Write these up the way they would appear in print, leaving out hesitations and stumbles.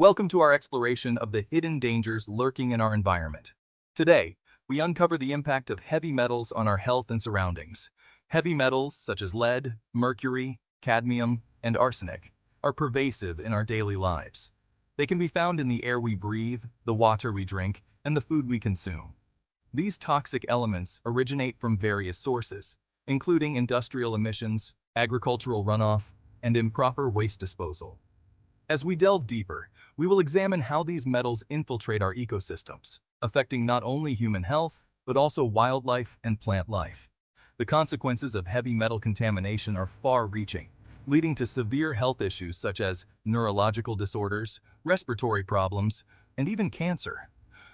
Welcome to our exploration of the hidden dangers lurking in our environment. Today, we uncover the impact of heavy metals on our health and surroundings. Heavy metals such as lead, mercury, cadmium, and arsenic are pervasive in our daily lives. They can be found in the air we breathe, the water we drink, and the food we consume. These toxic elements originate from various sources, including industrial emissions, agricultural runoff, and improper waste disposal. As we delve deeper, we will examine how these metals infiltrate our ecosystems, affecting not only human health, but also wildlife and plant life. The consequences of heavy metal contamination are far-reaching, leading to severe health issues such as neurological disorders, respiratory problems, and even cancer.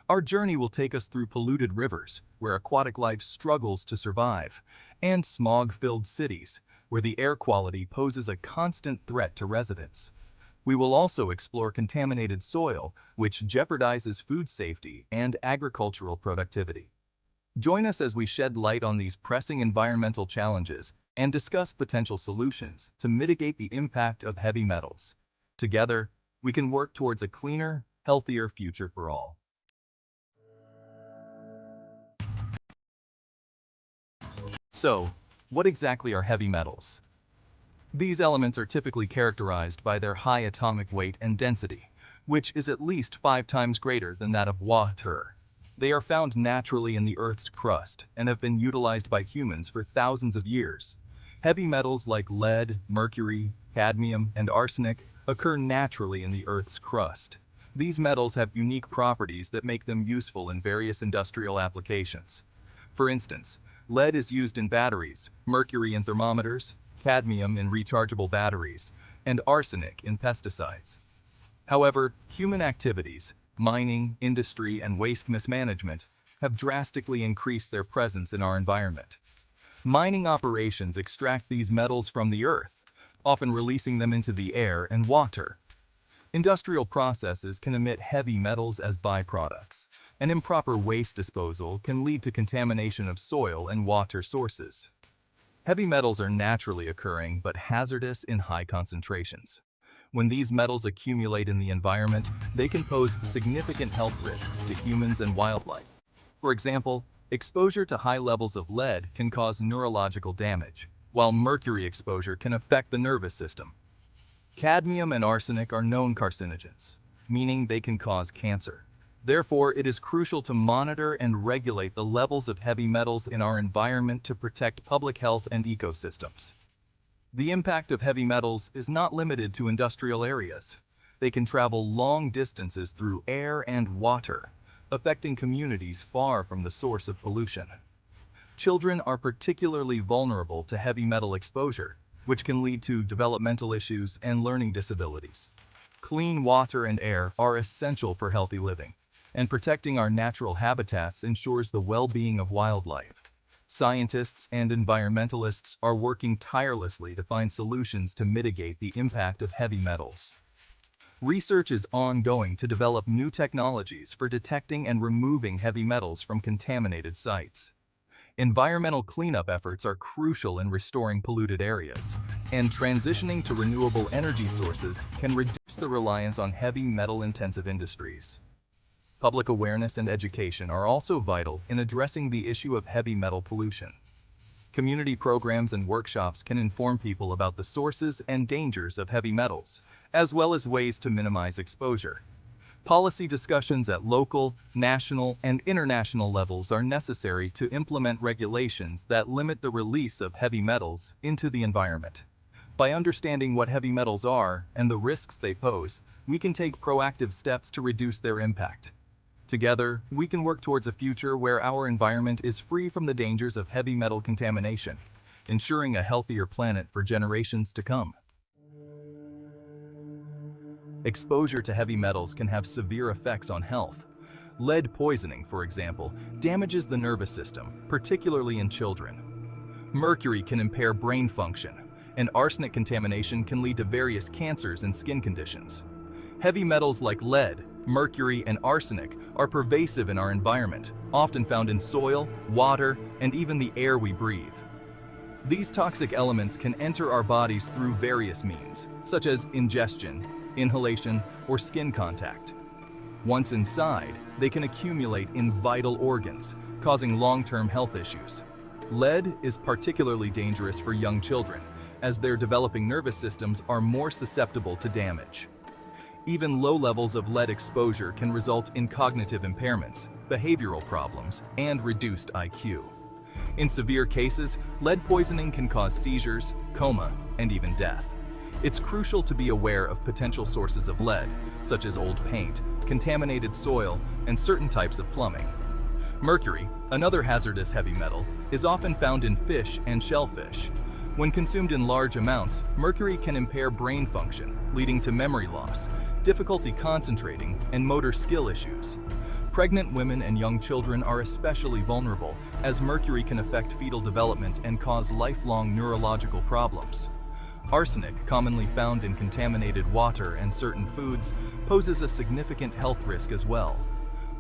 Our journey will take us through polluted rivers, where aquatic life struggles to survive, and smog-filled cities, where the air quality poses a constant threat to residents. We will also explore contaminated soil, which jeopardizes food safety and agricultural productivity. Join us as we shed light on these pressing environmental challenges and discuss potential solutions to mitigate the impact of heavy metals. Together, we can work towards a cleaner, healthier future for all. So, what exactly are heavy metals? These elements are typically characterized by their high atomic weight and density, which is at least 5 times greater than that of water. They are found naturally in the Earth's crust and have been utilized by humans for thousands of years. Heavy metals like lead, mercury, cadmium, and arsenic occur naturally in the Earth's crust. These metals have unique properties that make them useful in various industrial applications. For instance, lead is used in batteries, mercury in thermometers, cadmium in rechargeable batteries, and arsenic in pesticides. However, human activities, mining, industry, and waste mismanagement have drastically increased their presence in our environment. Mining operations extract these metals from the earth, often releasing them into the air and water. Industrial processes can emit heavy metals as byproducts, and improper waste disposal can lead to contamination of soil and water sources. Heavy metals are naturally occurring but hazardous in high concentrations. When these metals accumulate in the environment, they can pose significant health risks to humans and wildlife. For example, exposure to high levels of lead can cause neurological damage, while mercury exposure can affect the nervous system. Cadmium and arsenic are known carcinogens, meaning they can cause cancer. Therefore, it is crucial to monitor and regulate the levels of heavy metals in our environment to protect public health and ecosystems. The impact of heavy metals is not limited to industrial areas. They can travel long distances through air and water, affecting communities far from the source of pollution. Children are particularly vulnerable to heavy metal exposure, which can lead to developmental issues and learning disabilities. Clean water and air are essential for healthy living, and protecting our natural habitats ensures the well-being of wildlife. Scientists and environmentalists are working tirelessly to find solutions to mitigate the impact of heavy metals. Research is ongoing to develop new technologies for detecting and removing heavy metals from contaminated sites. Environmental cleanup efforts are crucial in restoring polluted areas, and transitioning to renewable energy sources can reduce the reliance on heavy metal-intensive industries. Public awareness and education are also vital in addressing the issue of heavy metal pollution. Community programs and workshops can inform people about the sources and dangers of heavy metals, as well as ways to minimize exposure. Policy discussions at local, national, and international levels are necessary to implement regulations that limit the release of heavy metals into the environment. By understanding what heavy metals are and the risks they pose, we can take proactive steps to reduce their impact. Together, we can work towards a future where our environment is free from the dangers of heavy metal contamination, ensuring a healthier planet for generations to come. Exposure to heavy metals can have severe effects on health. Lead poisoning, for example, damages the nervous system, particularly in children. Mercury can impair brain function, and arsenic contamination can lead to various cancers and skin conditions. Heavy metals like lead, mercury, and arsenic are pervasive in our environment, often found in soil, water, and even the air we breathe. These toxic elements can enter our bodies through various means, such as ingestion, inhalation, or skin contact. Once inside, they can accumulate in vital organs, causing long-term health issues. Lead is particularly dangerous for young children, as their developing nervous systems are more susceptible to damage. Even low levels of lead exposure can result in cognitive impairments, behavioral problems, and reduced IQ. In severe cases, lead poisoning can cause seizures, coma, and even death. It's crucial to be aware of potential sources of lead, such as old paint, contaminated soil, and certain types of plumbing. Mercury, another hazardous heavy metal, is often found in fish and shellfish. When consumed in large amounts, mercury can impair brain function, leading to memory loss, difficulty concentrating, and motor skill issues. Pregnant women and young children are especially vulnerable, as mercury can affect fetal development and cause lifelong neurological problems. Arsenic, commonly found in contaminated water and certain foods, poses a significant health risk as well.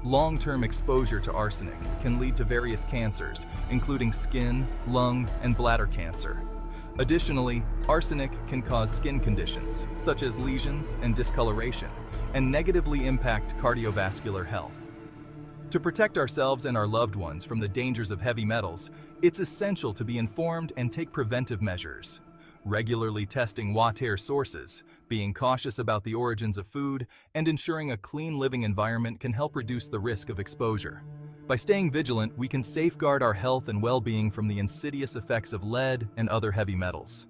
Long-term exposure to arsenic can lead to various cancers, including skin, lung, and bladder cancer. Additionally, arsenic can cause skin conditions, such as lesions and discoloration, and negatively impact cardiovascular health. To protect ourselves and our loved ones from the dangers of heavy metals, it's essential to be informed and take preventive measures. Regularly testing water sources, being cautious about the origins of food, and ensuring a clean living environment can help reduce the risk of exposure. By staying vigilant, we can safeguard our health and well-being from the insidious effects of lead and other heavy metals.